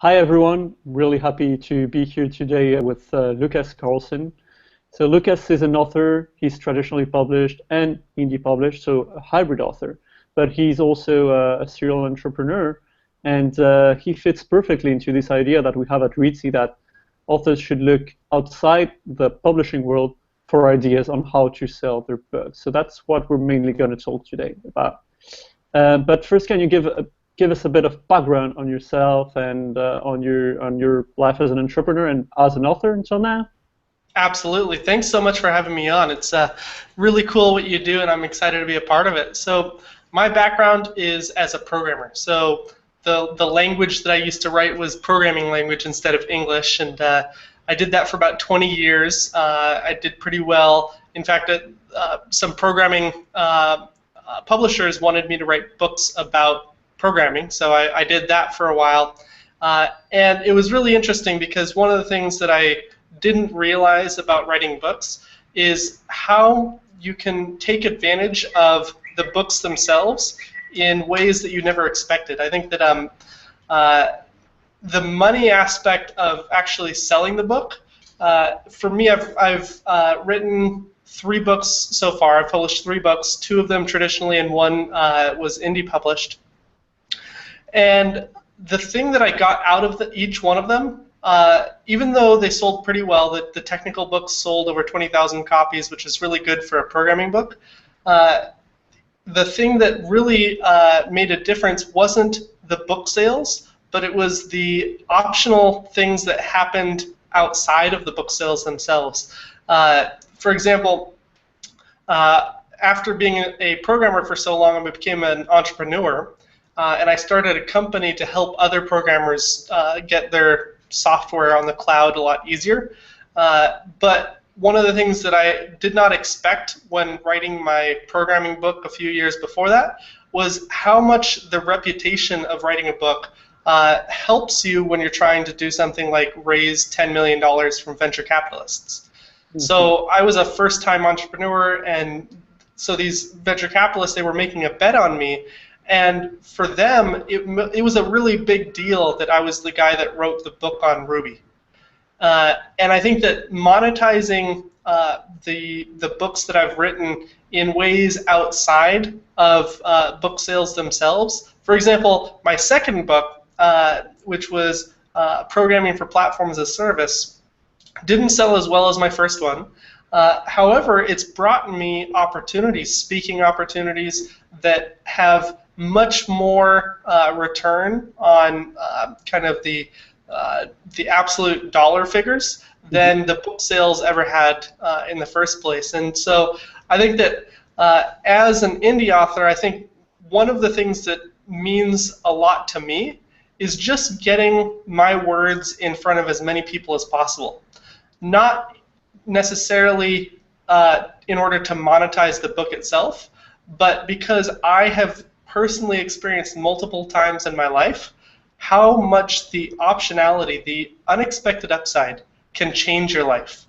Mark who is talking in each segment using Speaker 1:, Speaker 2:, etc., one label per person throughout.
Speaker 1: Hi everyone, really happy to be here today with Lucas Carlson. So Lucas is an author, he's traditionally published and indie published, so a hybrid author, but he's also a serial entrepreneur, and he fits perfectly into this idea that we have at Reedsy that authors should look outside the publishing world for ideas on how to sell their books. So that's what we're mainly going to talk today about. But first, can you give us a bit of background on yourself and on your life as an entrepreneur and as an author until now?
Speaker 2: Absolutely. Thanks so much for having me on. It's really cool what you do, and I'm excited to be a part of it. So my background is as a programmer. So the language that I used to write was programming language instead of English, and I did that for about 20 years. I did pretty well. In fact, some programming publishers wanted me to write books about programming, so I did that for a while. And it was really interesting because one of the things that I didn't realize about writing books is how you can take advantage of the books themselves in ways that you never expected. I think that the money aspect of actually selling the book, for me, I've written 3 books so far. I've published 3 books, 2 of them traditionally and 1 was indie published. And the thing that I got out of each one of them, even though they sold pretty well, the technical books sold over 20,000 copies, which is really good for a programming book, the thing that really made a difference wasn't the book sales, but it was the optional things that happened outside of the book sales themselves. For example, after being a programmer for so long, I became an entrepreneur, and I started a company to help other programmers get their software on the cloud a lot easier. But one of the things that I did not expect when writing my programming book a few years before that was how much the reputation of writing a book helps you when you're trying to do something like raise $10 million from venture capitalists. Mm-hmm. So I was a first-time entrepreneur, and so these venture capitalists, they were making a bet on me. And for them, it was a really big deal that I was the guy that wrote the book on Ruby. And I think that monetizing the books that I've written in ways outside of book sales themselves. For example, my second book, which was Programming for Platform as a Service, didn't sell as well as my first one. However, it's brought me opportunities, speaking opportunities that have much more return on kind of the absolute dollar figures than the book sales ever had in the first place. And so I think that as an indie author, I think one of the things that means a lot to me is just getting my words in front of as many people as possible. Not necessarily in order to monetize the book itself, but because I have personally experienced multiple times in my life how much the optionality, the unexpected upside, can change your life.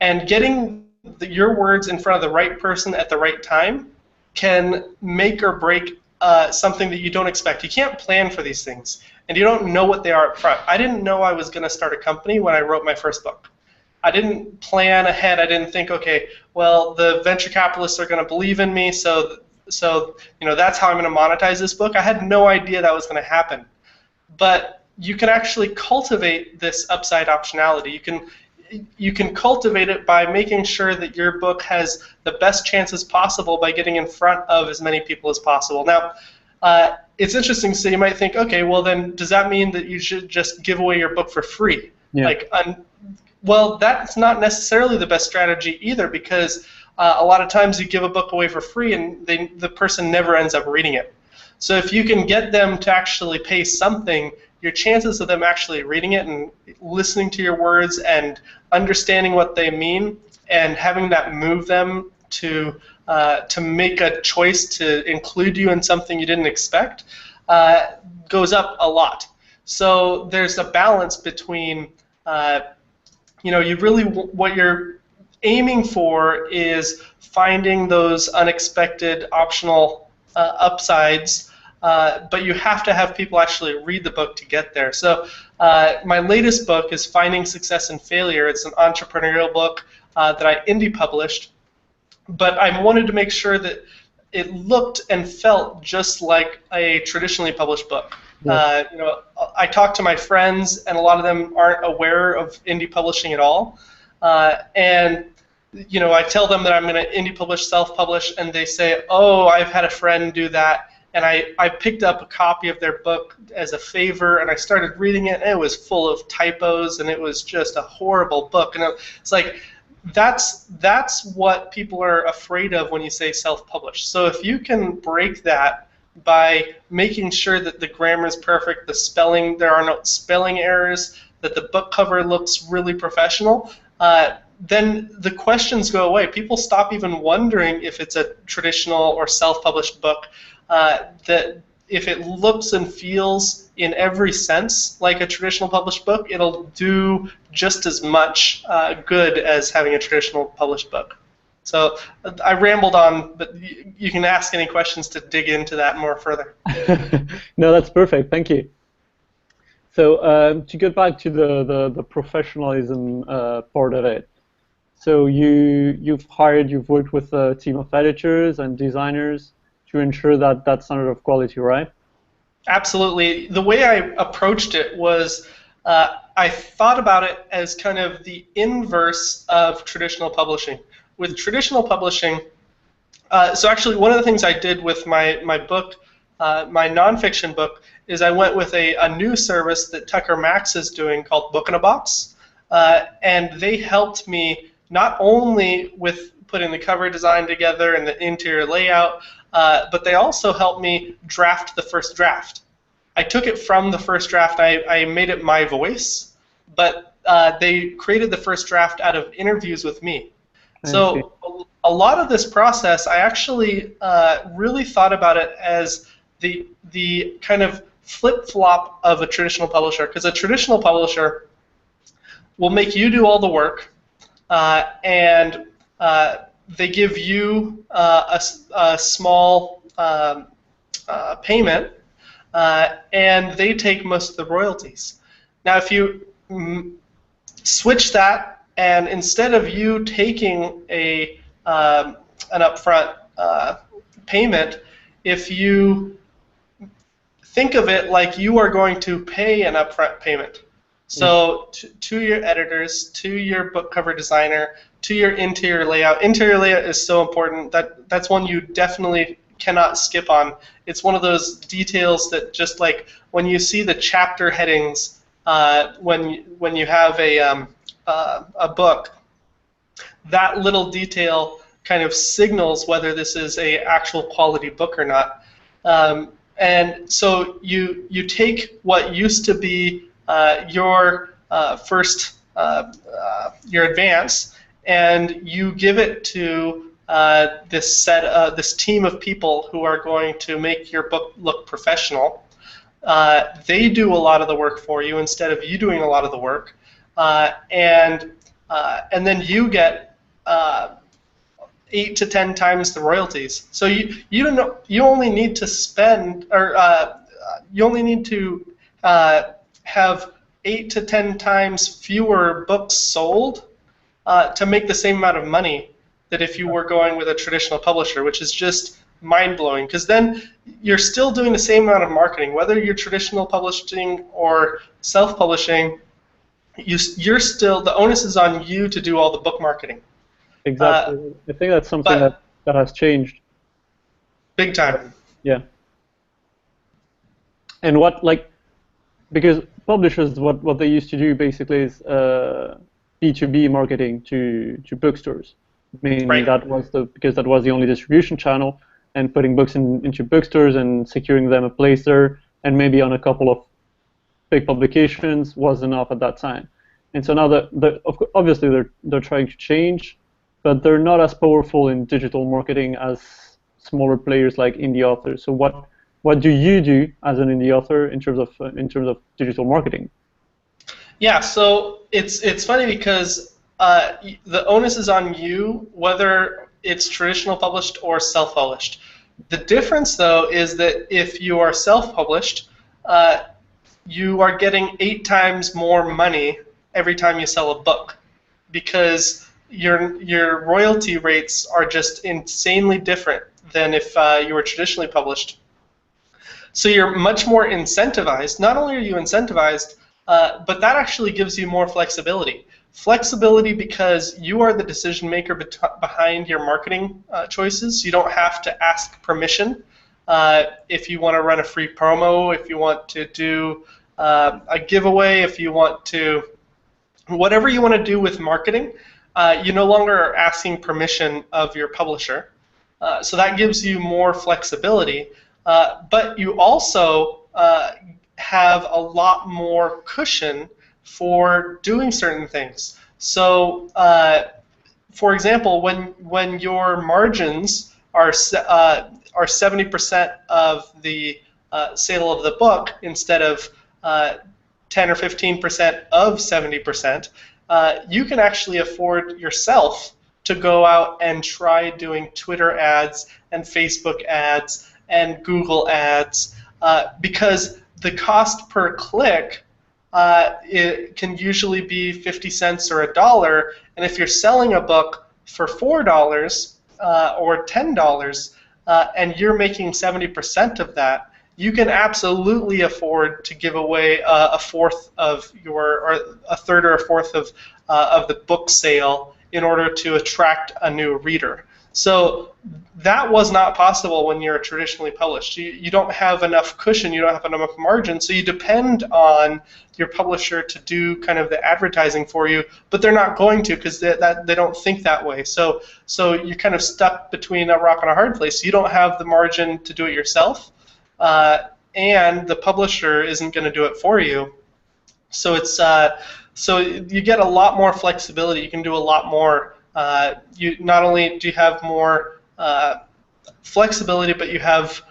Speaker 2: And getting your words in front of the right person at the right time can make or break something that you don't expect. You can't plan for these things, and you don't know what they are up front. I didn't know I was going to start a company when I wrote my first book. I didn't plan ahead. I didn't think, okay, well, the venture capitalists are going to believe in me, so you know, that's how I'm going to monetize this book. I had no idea that was going to happen. But you can actually cultivate this upside optionality. You can cultivate it by making sure that your book has the best chances possible by getting in front of as many people as possible. Now, it's interesting. So you might think, okay, well then, does that mean that you should just give away your book for free? Yeah. Well, that's not necessarily the best strategy either, because a lot of times you give a book away for free and the person never ends up reading it. So if you can get them to actually pay something, your chances of them actually reading it and listening to your words and understanding what they mean and having that move them to make a choice to include you in something you didn't expect goes up a lot. So there's a balance between you know, what you're aiming for is finding those unexpected optional upsides but you have to have people actually read the book to get there. So my latest book is Finding Success and Failure. It's an entrepreneurial book that I indie published, but I wanted to make sure that it looked and felt just like a traditionally published book.
Speaker 1: Yeah.
Speaker 2: I talk to my friends, and a lot of them aren't aware of indie publishing at all. And I tell them that I'm going to indie publish, self-publish, and they say, "Oh, I've had a friend do that." And I picked up a copy of their book as a favor, and I started reading it, and it was full of typos, and it was just a horrible book. And it's like, that's what people are afraid of when you say self-publish. So if you can break that by making sure that the grammar is perfect, the spelling, there are no spelling errors, that the book cover looks really professional, then the questions go away. People stop even wondering if it's a traditional or self-published book. That if it looks and feels in every sense like a traditional published book, it'll do just as much good as having a traditional published book. So I rambled on, but you can ask any questions to dig into that more further.
Speaker 1: No, that's perfect. Thank you. So to get back to the professionalism part of it, so you've worked with a team of editors and designers to ensure that standard of quality, right?
Speaker 2: Absolutely. The way I approached it was I thought about it as kind of the inverse of traditional publishing. With traditional publishing, so actually one of the things I did with my book, my nonfiction book, is I went with a new service that Tucker Max is doing called Book in a Box, and they helped me not only with putting the cover design together and the interior layout, but they also helped me draft the first draft. I took it from the first draft, I made it my voice, but they created the first draft out of interviews with me. So a lot of this process, I actually really thought about it as the kind of flip-flop of a traditional publisher, because a traditional publisher will make you do all the work, and they give you a small payment, and they take most of the royalties. Now, if you switch that, and instead of you taking an upfront payment, if you think of it like you are going to pay an upfront payment, so to your editors, to your book cover designer, to your interior layout. Interior layout is so important. That's one you definitely cannot skip on. It's one of those details that just like when you see the chapter headings, when you have a book, that little detail kind of signals whether this is a actual quality book or not. And so you take what used to be your first your advance, and you give it to this team of people who are going to make your book look professional. They do a lot of the work for you instead of you doing a lot of the work, and then you get 8 to 10 times the royalties. So you only need to spend, or you only need to have 8 to 10 times fewer books sold to make the same amount of money that if you were going with a traditional publisher, which is just mind-blowing, because then you're still doing the same amount of marketing, whether you're traditional publishing or self-publishing. You're still, the onus is on you to do all the book marketing.
Speaker 1: Exactly. I think that's something that has changed.
Speaker 2: Big time.
Speaker 1: Yeah. And because publishers, what they used to do basically is B2B marketing to bookstores. Mainly
Speaker 2: Right.
Speaker 1: because that was the only distribution channel, and putting books into bookstores and securing them a place there, and maybe on a couple of big publications was enough at that time. And so now obviously they're trying to change, but they're not as powerful in digital marketing as smaller players like indie authors. So what do you do as an indie author in terms of digital marketing?
Speaker 2: Yeah, so it's funny because the onus is on you, whether it's traditional published or self-published. The difference, though, is that if you are self-published, you are getting 8 times more money every time you sell a book, because your royalty rates are just insanely different than if you were traditionally published. So you're much more incentivized. Not only are you incentivized, but that actually gives you more flexibility. Flexibility because you are the decision maker behind your marketing choices. You don't have to ask permission if you want to run a free promo, if you want to do a giveaway, if you want to, whatever you want to do with marketing, you no longer are asking permission of your publisher. So that gives you more flexibility, but you also have a lot more cushion for doing certain things. So, for example, when your margins are 70% of the sale of the book instead of 10 or 15% of 70%, you can actually afford yourself to go out and try doing Twitter ads and Facebook ads and Google ads, because the cost per click it can usually be 50 cents or $1, and if you're selling a book for $4 or $10 and you're making 70% of that, you can absolutely afford to give away a fourth of your, or a third or a fourth of the book sale in order to attract a new reader. So that was not possible when you're traditionally published. You don't have enough cushion, you don't have enough margin, so you depend on your publisher to do kind of the advertising for you, but they're not going to, because they don't think that way. So you're kind of stuck between a rock and a hard place. You don't have the margin to do it yourself, and the publisher isn't going to do it for you. So it's so you get a lot more flexibility. You can do a lot more. You not only do you have more flexibility, but you have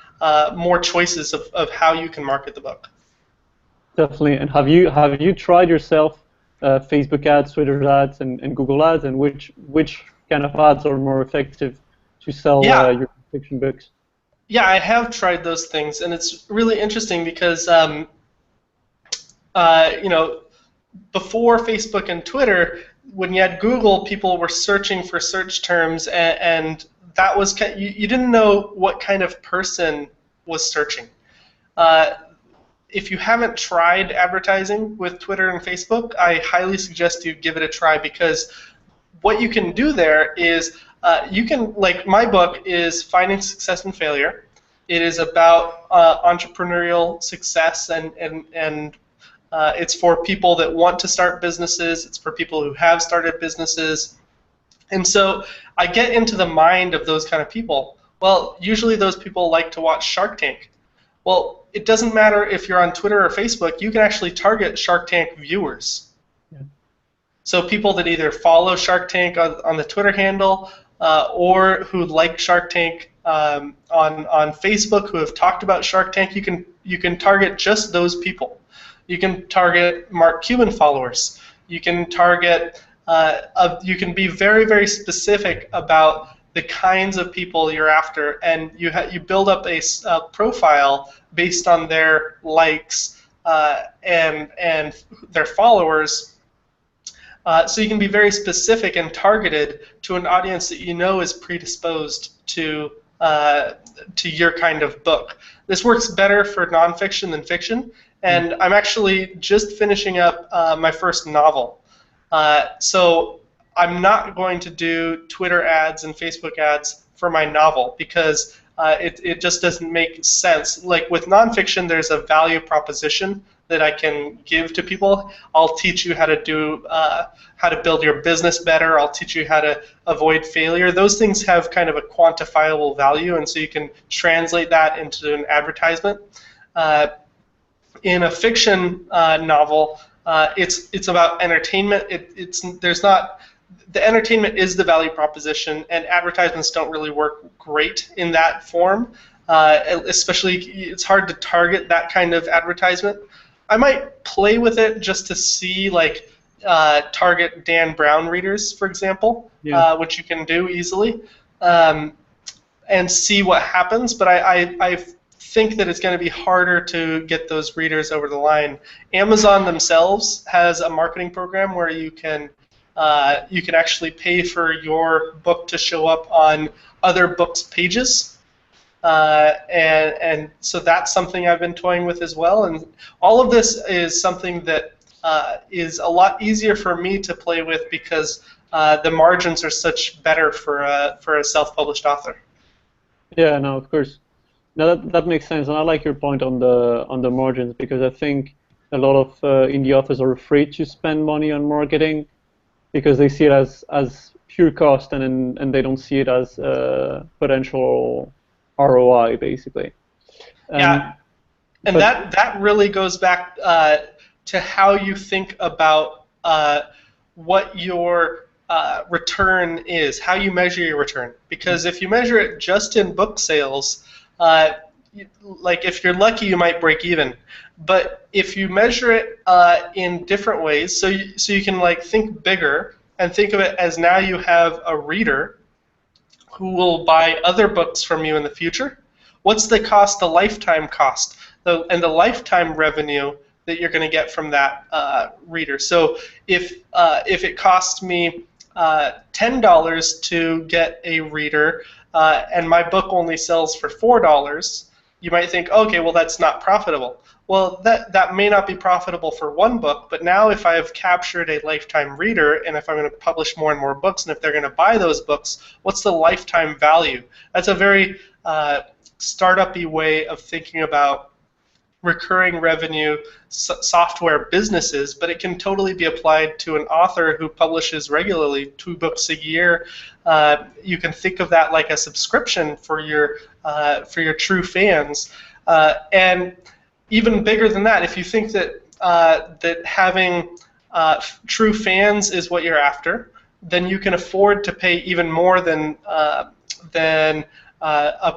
Speaker 2: more choices of how you can market the book.
Speaker 1: Definitely. And have you tried yourself Facebook ads, Twitter ads, and Google ads, and which kind of ads are more effective to sell your fiction books?
Speaker 2: Yeah, I have tried those things, and it's really interesting because you know, before Facebook and Twitter, when you had Google, people were searching for search terms, and that was you didn't know what kind of person was searching. If you haven't tried advertising with Twitter and Facebook, I highly suggest you give it a try, because what you can do there is you can, like, my book is Finding Success and Failure. It is about entrepreneurial success, and it's for people that want to start businesses. It's for people who have started businesses. And so I get into the mind of those kind of people. Well, usually those people like to watch Shark Tank. Well, it doesn't matter if you're on Twitter or Facebook. You can actually target Shark Tank viewers. Yeah. So people that either follow Shark Tank on the Twitter handle or who like Shark Tank on Facebook, who have talked about Shark Tank, you can target just those people. You can target Mark Cuban followers. You can target. You can be very, very specific about the kinds of people you're after, and you build up a profile based on their likes and their followers. So you can be very specific and targeted to an audience that you know is predisposed to your kind of book. This works better for nonfiction than fiction, and I'm actually just finishing up my first novel. So I'm not going to do Twitter ads and Facebook ads for my novel, because it just doesn't make sense. Like with nonfiction, there's a value proposition that I can give to people. I'll teach you how to do how to build your business better. I'll teach you how to avoid failure. Those things have kind of a quantifiable value, and so you can translate that into an advertisement. In a fiction novel, it's about entertainment. The entertainment is the value proposition, and advertisements don't really work great in that form. Especially, it's hard to target that kind of advertisement. I might play with it just to see, like, target Dan Brown readers, for example, which you can do easily. and see what happens. But I think that it's going to be harder to get those readers over the line. Amazon themselves has a marketing program where you can actually pay for your book to show up on other books' pages. And so that's something I've been toying with as well. And all of this is something that is a lot easier for me to play with because the margins are such better for a self-published author.
Speaker 1: Yeah, no, of course. No, that makes sense, and I like your point on the margins, because I think a lot of indie authors are afraid to spend money on marketing because they see it as pure cost, and they don't see it as potential ROI, basically.
Speaker 2: Yeah, and that really goes back to how you think about what your return is, how you measure your return. Because if you measure it just in book sales, like if you're lucky, you might break even. But if you measure it in different ways, so you can like think bigger and think of it as now you have a reader who will buy other books from you in the future. What's the cost, the lifetime cost, and the lifetime revenue that you're going to get from that reader? So if it costs me $10 to get a reader, and my book only sells for $4, you might think, okay, well, that's not profitable. Well, that may not be profitable for one book, but now if I've captured a lifetime reader, and if I'm going to publish more and more books, and if they're going to buy those books, what's the lifetime value? That's a very startup-y way of thinking about recurring revenue software businesses, but it can totally be applied to an author who publishes regularly 2 books a year. You can think of that like a subscription for your true fans, and even bigger than that, if you think that that having true fans is what you're after, then you can afford to pay even more than a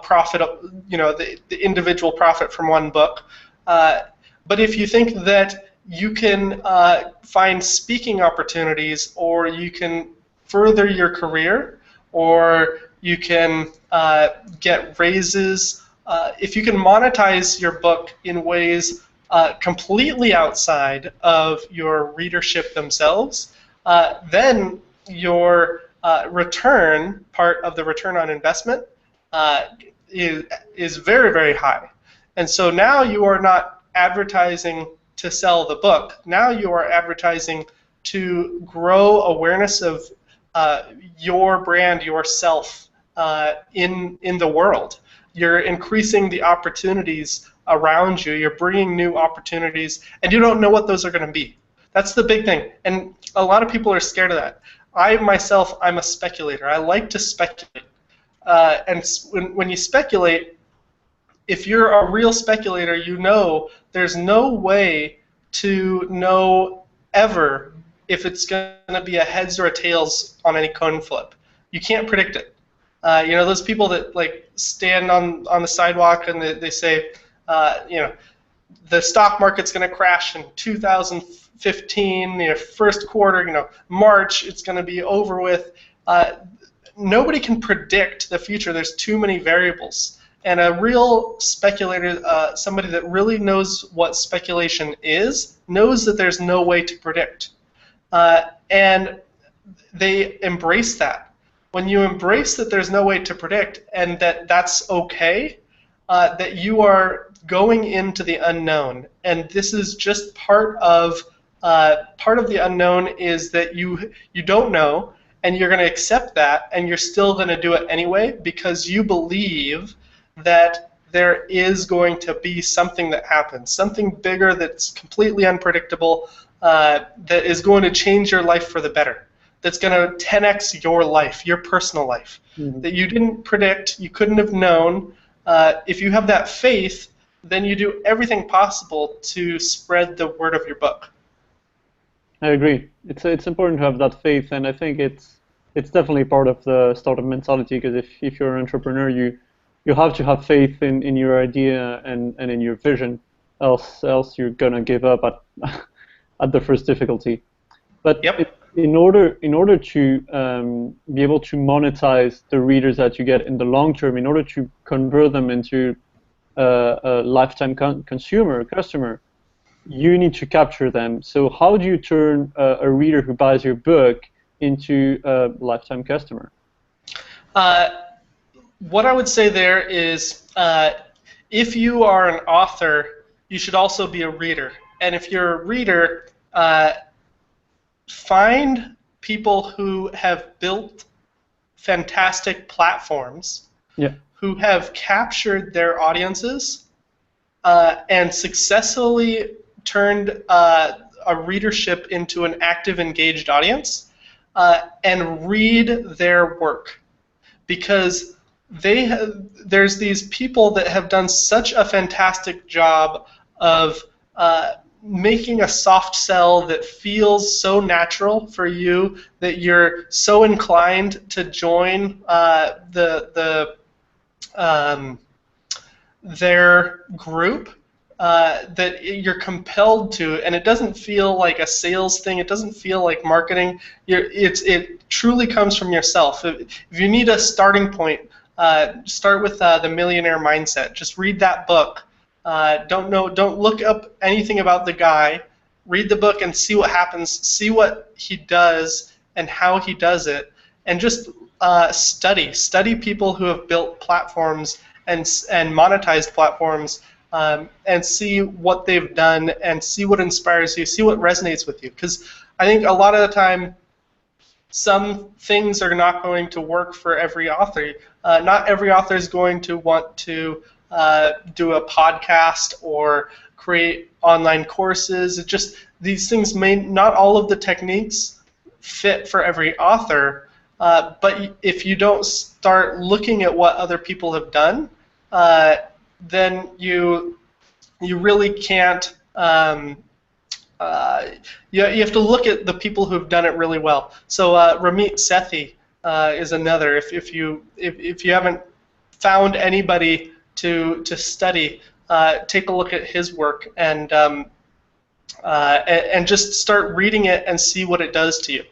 Speaker 2: profit, the individual profit from one book. But if you think that you can find speaking opportunities, or you can further your career, or you can get raises, if you can monetize your book in ways completely outside of your readership themselves, then your return, part of the return on investment, is very, very high. And so now you are not advertising to sell the book. Now you are advertising to grow awareness of your brand, yourself, in the world. You're increasing the opportunities around you. You're bringing new opportunities, and you don't know what those are going to be. That's the big thing, and a lot of people are scared of that. I myself, I'm a speculator. I like to speculate, and when you speculate, if you're a real speculator, you know there's no way to know ever if it's going to be a heads or a tails on any coin flip. You can't predict it. Those people that like stand on the sidewalk and they say, the stock market's going to crash in 2015, first quarter, March, it's going to be over with. Nobody can predict the future. There's too many variables. And a real speculator, somebody that really knows what speculation is, knows that there's no way to predict. And they embrace that. When you embrace that there's no way to predict, and that that's okay, that you are going into the unknown. And this is just part of the unknown, is that you don't know, and you're going to accept that, and you're still going to do it anyway because you believe that there is going to be something that happens, something bigger that's completely unpredictable, that is going to change your life for the better, that's going to 10x your life, your personal life, that you didn't predict, you couldn't have known. If you have that faith, then you do everything possible to spread the word of your book.
Speaker 1: I agree. It's important to have that faith, and I think it's definitely part of the startup mentality, because if you're an entrepreneur, you have to have faith in your idea and in your vision, else you're gonna give up at the first difficulty. But
Speaker 2: yep.
Speaker 1: in order to be able to monetize the readers that you get in the long term, in order to convert them into a lifetime customer, you need to capture them. So how do you turn a reader who buys your book into a lifetime customer?
Speaker 2: What I would say there is, if you are an author, you should also be a reader. And if you're a reader, find people who have built fantastic platforms,
Speaker 1: Yeah.
Speaker 2: who have captured their audiences and successfully turned a readership into an active, engaged audience, and read their work. Because there's these people that have done such a fantastic job of making a soft sell that feels so natural for you that you're so inclined to join their group that you're compelled to, and it doesn't feel like a sales thing. It doesn't feel like marketing. It truly comes from yourself. If you need a starting point, start with the Millionaire Mindset. Just read that book. Don't look up anything about the guy. Read the book and see what happens. See what he does and how he does it, and just study people who have built platforms and monetized platforms, and see what they've done, and see what inspires you, see what resonates with you. Because I think a lot of the time, some things are not going to work for every author. Not every author is going to want to do a podcast or create online courses. It just, these things may not, all of the techniques fit for every author. But if you don't start looking at what other people have done, then you really can't. You have to look at the people who have done it really well. So Ramit Sethi is another. If you haven't found anybody to study, take a look at his work and just start reading it and see what it does to you.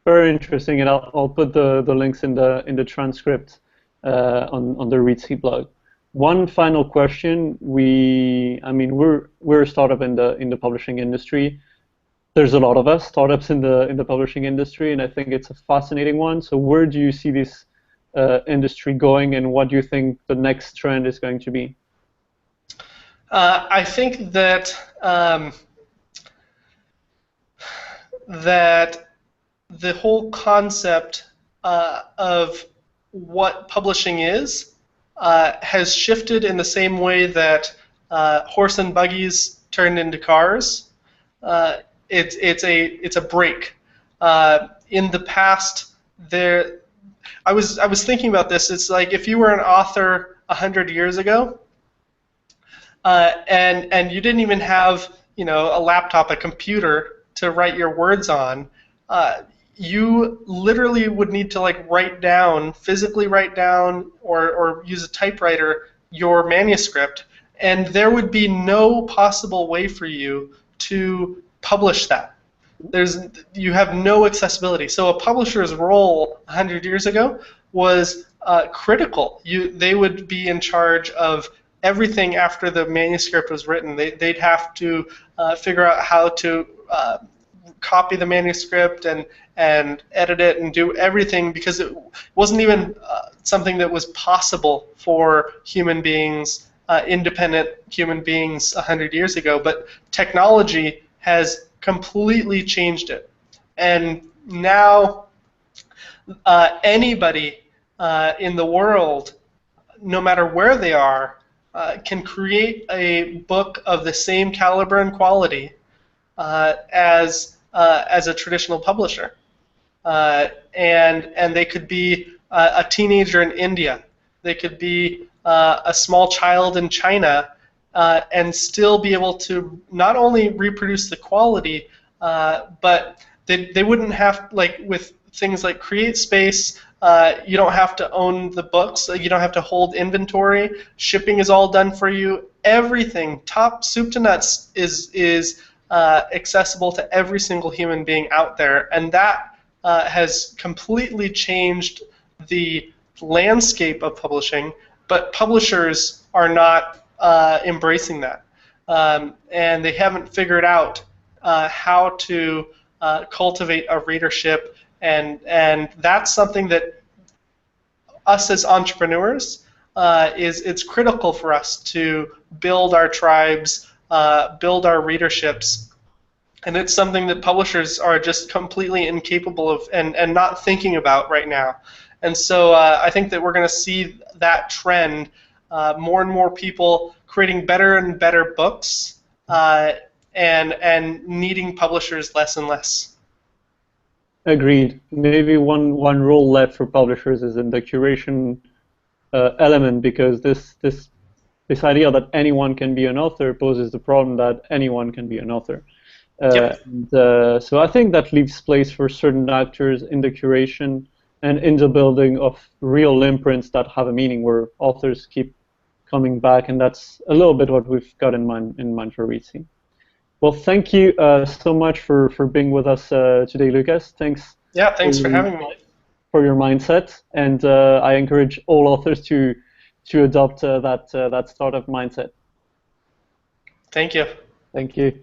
Speaker 1: Very interesting, and I'll put the links in the transcript on the ReadC blog. One final question. We're a startup in the publishing industry. There's a lot of us startups in the publishing industry, and I think it's a fascinating one. So where do you see this industry going, and what do you think the next trend is going to be?
Speaker 2: I think that that the whole concept of what publishing is has shifted in the same way that horse and buggies turned into cars. It's a break. In the past, I was thinking about this. It's like if you were an author 100 years ago, and you didn't even have a laptop, a computer to write your words on. You literally would need to physically write down, or use a typewriter, your manuscript, and there would be no possible way for you to publish that. You have no accessibility. So a publisher's role 100 years ago was critical. They would be in charge of everything after the manuscript was written. They'd have to figure out how to copy the manuscript and edit it and do everything, because it wasn't even something that was possible for human beings, independent human beings 100 years ago. But technology has completely changed it. And now anybody in the world, no matter where they are, can create a book of the same caliber and quality as a traditional publisher. And they could be a teenager in India. They could be a small child in China, and still be able to not only reproduce the quality, but they wouldn't have, with things like CreateSpace, you don't have to own the books, you don't have to hold inventory, shipping is all done for you, everything, top soup to nuts is accessible to every single human being out there, and that has completely changed the landscape of publishing, but publishers are not embracing that. And they haven't figured out how to cultivate a readership, and that's something that us as entrepreneurs it's critical for us to build our tribes, build our readerships, and it's something that publishers are just completely incapable of and not thinking about right now. And so I think that we're going to see that trend, more and more people creating better and better books, and needing publishers less and less.
Speaker 1: Agreed. Maybe one rule left for publishers is in the curation element, because this idea that anyone can be an author poses the problem that anyone can be an author.
Speaker 2: Yep.
Speaker 1: So I think that leaves place for certain actors in the curation and in the building of real imprints that have a meaning, where authors keep coming back, and that's a little bit what we've got in mind for Readseed. Well, thank you so much for being with us today, Lucas. Thanks.
Speaker 2: Yeah, thanks for having me.
Speaker 1: For your mindset, and I encourage all authors to adopt that startup mindset.
Speaker 2: Thank you.
Speaker 1: Thank you.